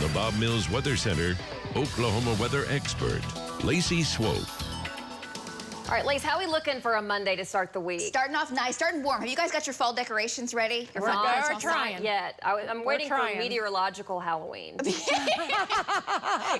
the Bob Mills Weather Center, Oklahoma weather expert, Lacey Swope. All right, Lace, how are we looking for a Monday to start the week? Starting off nice, starting warm. Have you guys got your fall decorations ready? Your We're trying. Not yet. I'm waiting for meteorological Halloween. We're just going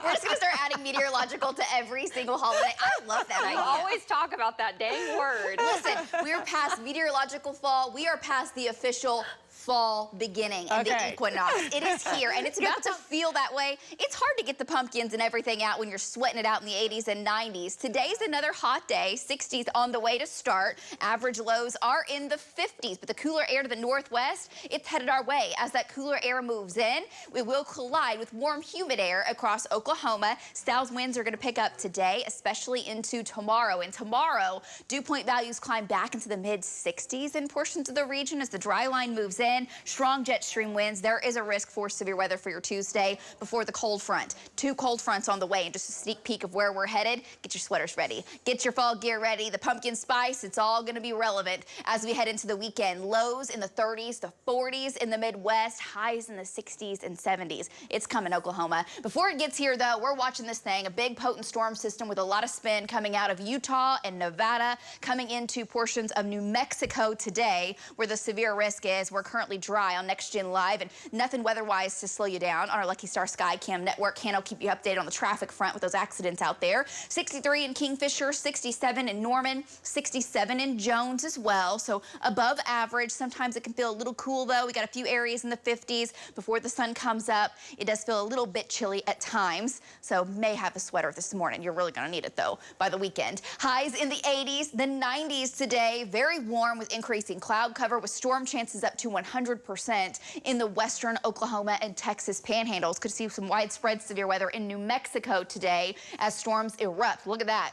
to start adding meteorological to every single holiday. I love that idea. I always talk about that dang word. Listen, we're past meteorological fall. We are past the official fall beginning and the equinox. It is here, and it's about to feel that way. It's hard to get the pumpkins and everything out when you're sweating it out in the 80s and 90s. Today's another hot day, 60s on the way to start. Average lows are in the 50s, but the cooler air to the northwest, it's headed our way. As that cooler air moves in, we will collide with warm, humid air across Oklahoma. South winds are going to pick up today, especially into tomorrow. And tomorrow, dew point values climb back into the mid-60s in portions of the region as the dry line moves in. Strong jet stream winds. There is a risk for severe weather for your Tuesday before the cold front. 2 cold fronts on the way, and just a sneak peek of where we're headed. Get your sweaters ready. Get your fall gear ready. The pumpkin spice, it's all going to be relevant as we head into the weekend. Lows in the 30s, the 40s in the Midwest, highs in the 60s and 70s. It's coming, Oklahoma. Before it gets here, though, we're watching this thing, a big potent storm system with a lot of spin coming out of Utah and Nevada, coming into portions of New Mexico today, where the severe risk is. We're currently dry on Next Gen Live, and nothing weather-wise to slow you down on our Lucky Star Sky Cam network. I'll keep you updated on the traffic front with those accidents out there. 63 in Kingfisher, 67 in Norman, 67 in Jones as well. So above average. Sometimes it can feel a little cool, though. We got a few areas in the 50s before the sun comes up. It does feel a little bit chilly at times, so may have a sweater this morning. You're really going to need it, though, by the weekend. Highs in the 80s, the 90s today. Very warm with increasing cloud cover with storm chances up to 100% in the western Oklahoma and Texas panhandles. Could see some widespread severe weather in New Mexico today as storms erupt. Look at that.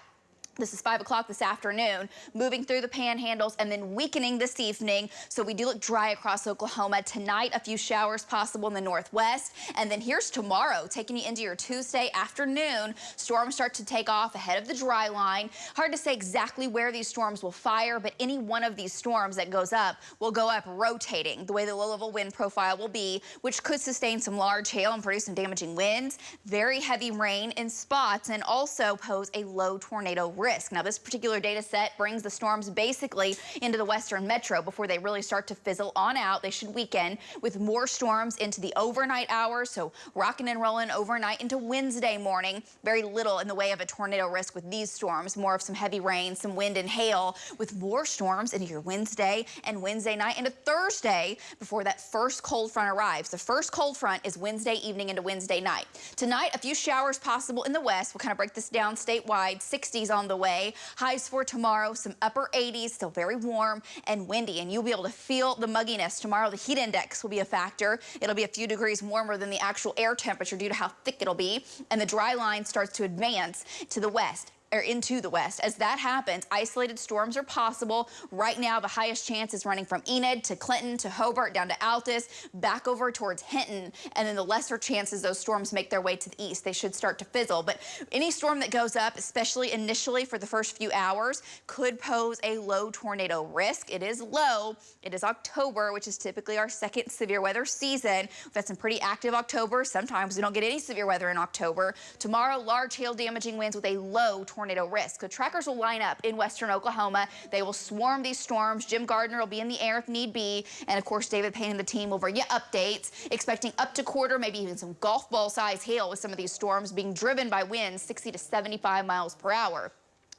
This is 5 o'clock this afternoon, moving through the panhandles and then weakening this evening. So we do look dry across Oklahoma. Tonight, a few showers possible in the northwest. And then here's tomorrow, taking you into your Tuesday afternoon. Storms start to take off ahead of the dry line. Hard to say exactly where these storms will fire, but any one of these storms that goes up will go up rotating, the way the low-level wind profile will be, which could sustain some large hail and produce some damaging winds, very heavy rain in spots, and also pose a low tornado risk. Now, this particular data set brings the storms basically into the western metro before they really start to fizzle on out. They should weaken with more storms into the overnight hours, so rocking and rolling overnight into Wednesday morning. Very little in the way of a tornado risk with these storms. More of some heavy rain, some wind and hail, with more storms into your Wednesday and Wednesday night into Thursday before that first cold front arrives. The first cold front is Wednesday evening into Wednesday night. Tonight, a few showers possible in the west. We'll kind of break this down statewide. 60s on the way. Highs for tomorrow, some upper 80s, still very warm and windy, and you'll be able to feel the mugginess. Tomorrow, the heat index will be a factor. It'll be a few degrees warmer than the actual air temperature due to how thick it'll be, and the dry line starts to advance to the west. Or into the west. As that happens, isolated storms are possible. Right now, the highest chance is running from Enid to Clinton to Hobart down to Altus, back over towards Hinton, and then the lesser chances those storms make their way to the east. They should start to fizzle, but any storm that goes up, especially initially for the first few hours, could pose a low tornado risk. It is low. It is October, which is typically our second severe weather season. We've had some pretty active October. Sometimes we don't get any severe weather in October. Tomorrow, large hail damaging winds with a low tornado risk. So trackers will line up in western Oklahoma. They will swarm these storms. Jim Gardner will be in the air if need be. And of course, David Payne and the team will bring you updates, expecting up to quarter, maybe even some golf ball size hail with some of these storms being driven by winds 60 to 75 miles per hour.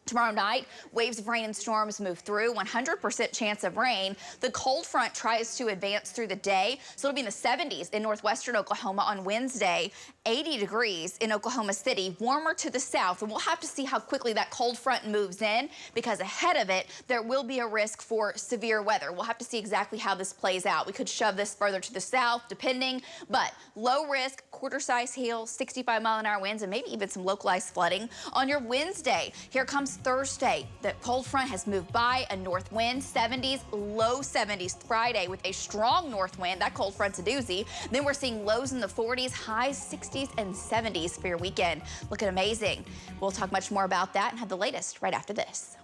Tomorrow night, waves of rain and storms move through, 100% chance of rain. The cold front tries to advance through the day, so it'll be in the 70s in northwestern Oklahoma on Wednesday, 80 degrees in Oklahoma City, warmer to the south, and we'll have to see how quickly that cold front moves in, because ahead of it, there will be a risk for severe weather. We'll have to see exactly how this plays out. We could shove this further to the south, depending, but low risk, quarter-size hail, 65-mile-an-hour winds, and maybe even some localized flooding on your Wednesday. Here comes Thursday. The cold front has moved by, a north wind, 70s, low 70s Friday with a strong north wind. That cold front's a doozy. Then we're seeing lows in the 40s, highs 60s and 70s for your weekend. Looking amazing. We'll talk much more about that and have the latest right after this.